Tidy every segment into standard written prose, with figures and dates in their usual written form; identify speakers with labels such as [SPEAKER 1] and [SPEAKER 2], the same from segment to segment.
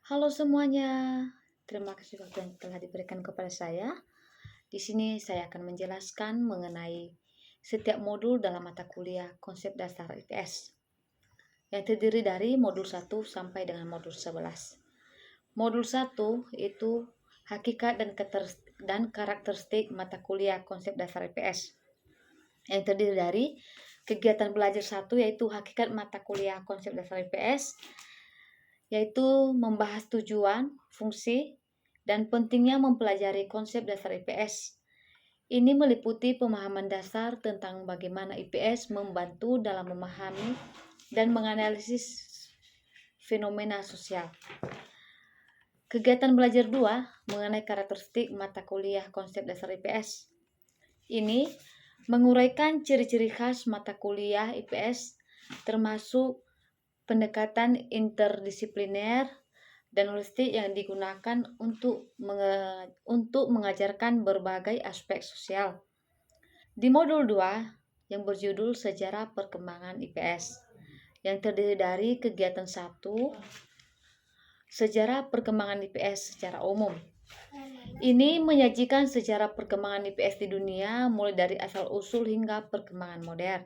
[SPEAKER 1] Halo semuanya, terima kasih waktu yang telah diberikan kepada saya. Di sini saya akan menjelaskan mengenai setiap modul dalam mata kuliah konsep dasar IPS yang terdiri dari modul 1 sampai dengan modul 11. Modul 1 itu hakikat dan karakteristik mata kuliah konsep dasar IPS yang terdiri dari kegiatan belajar 1 yaitu hakikat mata kuliah konsep dasar IPS, yaitu membahas tujuan, fungsi, dan pentingnya mempelajari konsep dasar IPS. Ini meliputi pemahaman dasar tentang bagaimana IPS membantu dalam memahami dan menganalisis fenomena sosial. Kegiatan belajar 2 mengenai karakteristik mata kuliah konsep dasar IPS. Ini menguraikan ciri-ciri khas mata kuliah IPS termasuk pendekatan interdisipliner dan holistik yang digunakan untuk mengajarkan berbagai aspek sosial. Di modul 2 yang berjudul Sejarah Perkembangan IPS yang terdiri dari kegiatan 1 Sejarah Perkembangan IPS secara umum. Ini menyajikan sejarah perkembangan IPS di dunia mulai dari asal-usul hingga perkembangan modern.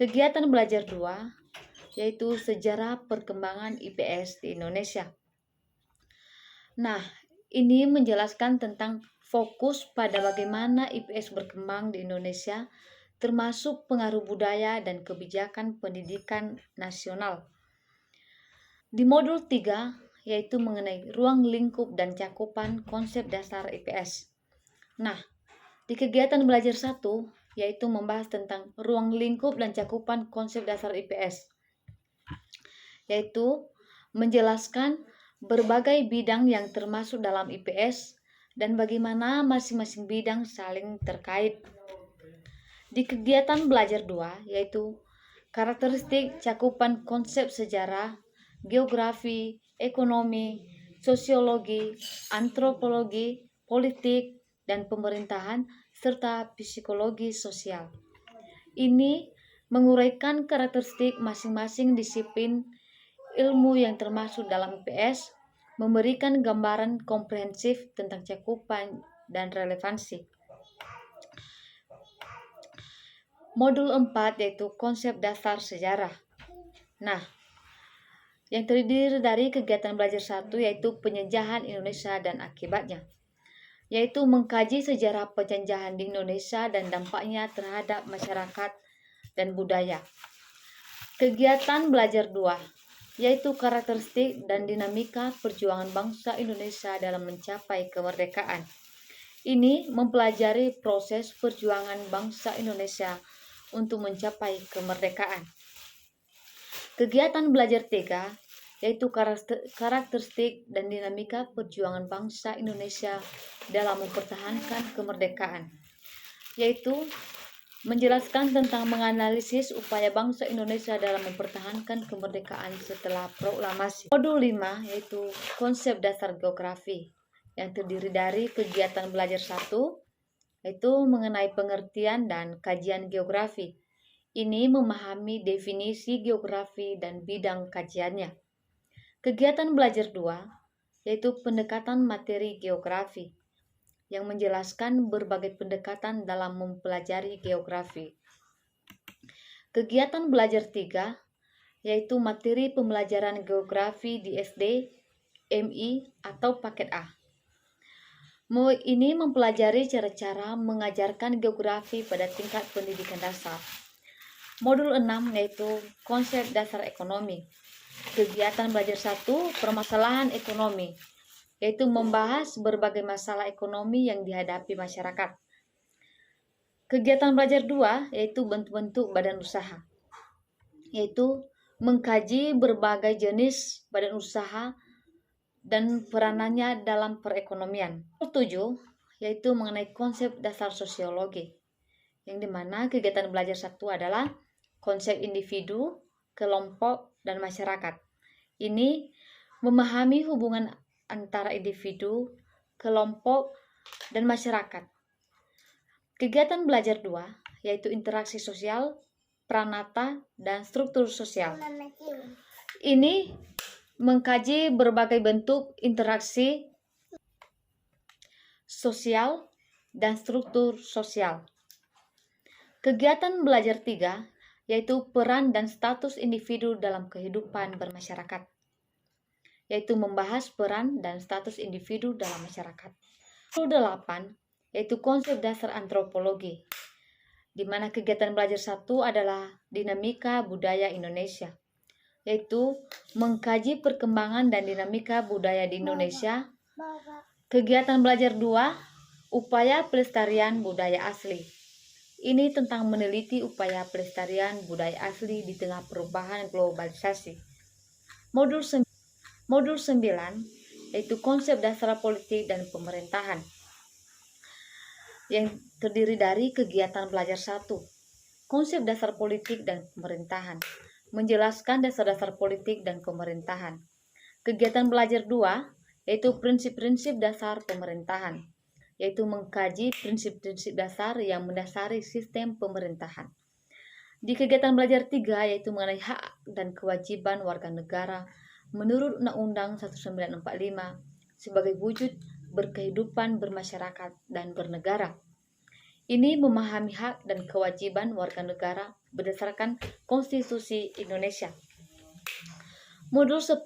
[SPEAKER 1] Kegiatan belajar 2 yaitu sejarah perkembangan IPS di Indonesia. Nah, ini menjelaskan tentang fokus pada bagaimana IPS berkembang di Indonesia, termasuk pengaruh budaya dan kebijakan pendidikan nasional. Di modul 3, yaitu mengenai ruang lingkup dan cakupan konsep dasar IPS. Nah, di kegiatan belajar 1, yaitu membahas tentang ruang lingkup dan cakupan konsep dasar IPS, yaitu menjelaskan berbagai bidang yang termasuk dalam IPS dan bagaimana masing-masing bidang saling terkait. Di kegiatan belajar 2, yaitu karakteristik cakupan konsep sejarah, geografi, ekonomi, sosiologi, antropologi, politik, dan pemerintahan, serta psikologi sosial. Ini menguraikan karakteristik masing-masing disiplin ilmu yang termasuk dalam IPS, memberikan gambaran komprehensif tentang cakupan dan relevansi. Modul 4 yaitu konsep dasar sejarah. Nah, yang terdiri dari kegiatan belajar 1 yaitu penjajahan Indonesia dan akibatnya, yaitu mengkaji sejarah penjajahan di Indonesia dan dampaknya terhadap masyarakat dan budaya. Kegiatan belajar 2 yaitu karakteristik dan dinamika perjuangan bangsa Indonesia dalam mencapai kemerdekaan. Ini mempelajari proses perjuangan bangsa Indonesia untuk mencapai kemerdekaan. Kegiatan belajar 3 yaitu karakteristik dan dinamika perjuangan bangsa Indonesia dalam mempertahankan kemerdekaan, yaitu menjelaskan tentang menganalisis upaya bangsa Indonesia dalam mempertahankan kemerdekaan setelah proklamasi. Modul 5 yaitu konsep dasar geografi yang terdiri dari kegiatan belajar 1 yaitu mengenai pengertian dan kajian geografi. Ini memahami definisi geografi dan bidang kajiannya. Kegiatan belajar 2 yaitu pendekatan materi geografi yang menjelaskan berbagai pendekatan dalam mempelajari geografi. Kegiatan belajar 3 yaitu materi pembelajaran geografi di SD, MI, atau paket A. Ini mempelajari cara-cara mengajarkan geografi pada tingkat pendidikan dasar. Modul 6 yaitu konsep dasar ekonomi. Kegiatan belajar 1 permasalahan ekonomi, yaitu membahas berbagai masalah ekonomi yang dihadapi masyarakat. Kegiatan belajar 2 yaitu bentuk-bentuk badan usaha, yaitu mengkaji berbagai jenis badan usaha dan peranannya dalam perekonomian. 7 yaitu mengenai konsep dasar sosiologi, yang dimana kegiatan belajar 1 adalah konsep individu, kelompok, dan masyarakat. Ini memahami hubungan antara individu, kelompok, dan masyarakat. Kegiatan belajar 2 yaitu interaksi sosial, pranata, dan struktur sosial. Ini mengkaji berbagai bentuk interaksi sosial dan struktur sosial. Kegiatan belajar 3 yaitu peran dan status individu dalam kehidupan bermasyarakat, yaitu membahas peran dan status individu dalam masyarakat. 8 yaitu konsep dasar antropologi, di mana kegiatan belajar 1 adalah dinamika budaya Indonesia, yaitu mengkaji perkembangan dan dinamika budaya di Indonesia. Kegiatan belajar 2, upaya pelestarian budaya asli. Ini tentang meneliti upaya pelestarian budaya asli di tengah perubahan globalisasi. Modul 9 yaitu konsep dasar politik dan pemerintahan, yang terdiri dari kegiatan belajar 1, konsep dasar politik dan pemerintahan, menjelaskan dasar-dasar politik dan pemerintahan. Kegiatan belajar 2 yaitu prinsip-prinsip dasar pemerintahan, yaitu mengkaji prinsip-prinsip dasar yang mendasari sistem pemerintahan. Di kegiatan belajar 3 yaitu mengenai hak dan kewajiban warga negara menurut Undang-Undang 1945 sebagai wujud berkehidupan bermasyarakat dan bernegara. Ini memahami hak dan kewajiban warga negara berdasarkan Konstitusi Indonesia. Modul 10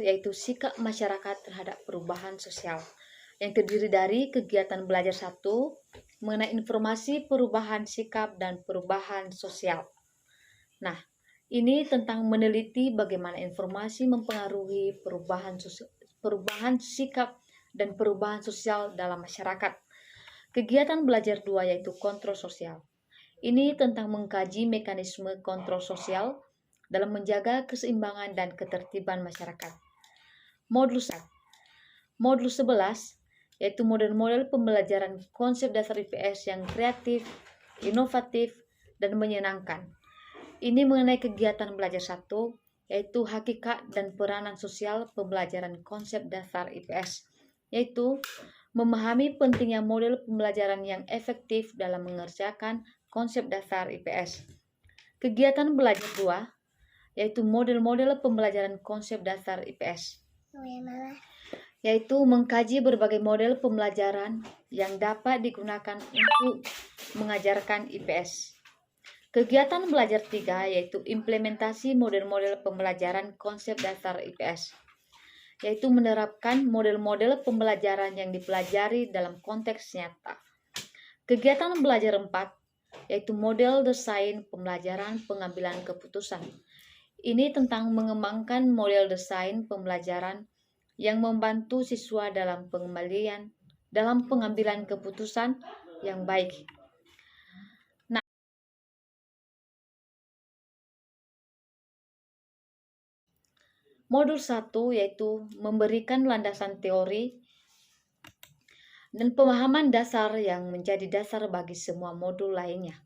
[SPEAKER 1] yaitu sikap masyarakat terhadap perubahan sosial, yang terdiri dari kegiatan belajar 1 mengenai informasi perubahan sikap dan perubahan sosial. Nah, ini tentang meneliti bagaimana informasi mempengaruhi perubahan sikap dan perubahan sosial dalam masyarakat. Kegiatan belajar 2 yaitu kontrol sosial. Ini tentang mengkaji mekanisme kontrol sosial dalam menjaga keseimbangan dan ketertiban masyarakat. Modul 11 yaitu model-model pembelajaran konsep dasar IPS yang kreatif, inovatif, dan menyenangkan. Ini mengenai kegiatan belajar 1 yaitu hakikat dan peranan sosial pembelajaran konsep dasar IPS, yaitu memahami pentingnya model pembelajaran yang efektif dalam mengerjakan konsep dasar IPS. Kegiatan belajar 2 yaitu model-model pembelajaran konsep dasar IPS, yaitu mengkaji berbagai model pembelajaran yang dapat digunakan untuk mengajarkan IPS. Kegiatan belajar 3 yaitu implementasi model-model pembelajaran konsep dasar IPS, yaitu menerapkan model-model pembelajaran yang dipelajari dalam konteks nyata. Kegiatan belajar 4 yaitu model desain pembelajaran pengambilan keputusan. Ini tentang mengembangkan model desain pembelajaran yang membantu siswa dalam pengambilan keputusan yang baik. Modul 1 yaitu memberikan landasan teori dan pemahaman dasar yang menjadi dasar bagi semua modul lainnya.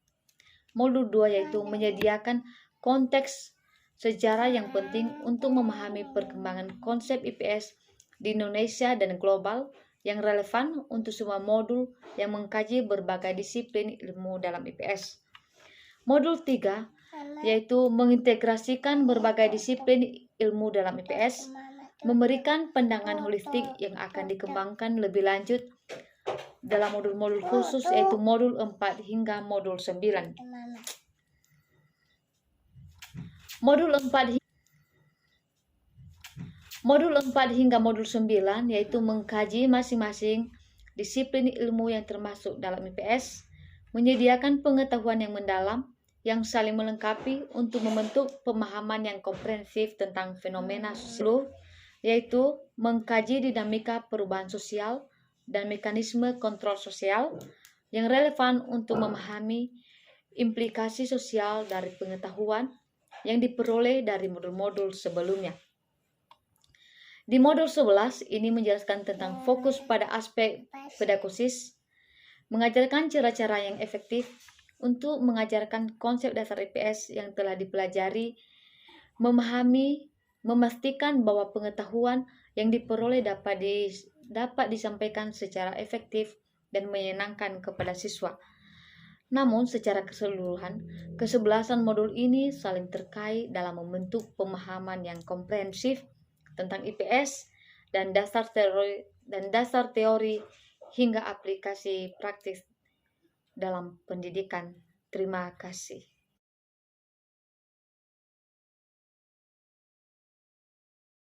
[SPEAKER 1] Modul 2 yaitu menyediakan konteks sejarah yang penting untuk memahami perkembangan konsep IPS di Indonesia dan global yang relevan untuk semua modul yang mengkaji berbagai disiplin ilmu dalam IPS. Modul 3 yaitu mengintegrasikan berbagai disiplin ilmu dalam IPS, memberikan pandangan holistik yang akan dikembangkan lebih lanjut dalam modul-modul khusus yaitu modul 4 hingga modul 9. Modul 4 hingga modul 9 yaitu mengkaji masing-masing disiplin ilmu yang termasuk dalam IPS, menyediakan pengetahuan yang mendalam yang saling melengkapi untuk membentuk pemahaman yang komprehensif tentang fenomena sosial, yaitu mengkaji dinamika perubahan sosial dan mekanisme kontrol sosial yang relevan untuk memahami implikasi sosial dari pengetahuan yang diperoleh dari modul-modul sebelumnya. Di modul 11 ini menjelaskan tentang fokus pada aspek pedagogisis, mengajarkan cara-cara yang efektif untuk mengajarkan konsep dasar IPS yang telah dipelajari, memastikan bahwa pengetahuan yang diperoleh dapat disampaikan secara efektif dan menyenangkan kepada siswa. Namun secara keseluruhan, kesebelasan modul ini saling terkait dalam membentuk pemahaman yang komprehensif tentang IPS dan dasar teori hingga aplikasi praktis dalam pendidikan. Terima kasih.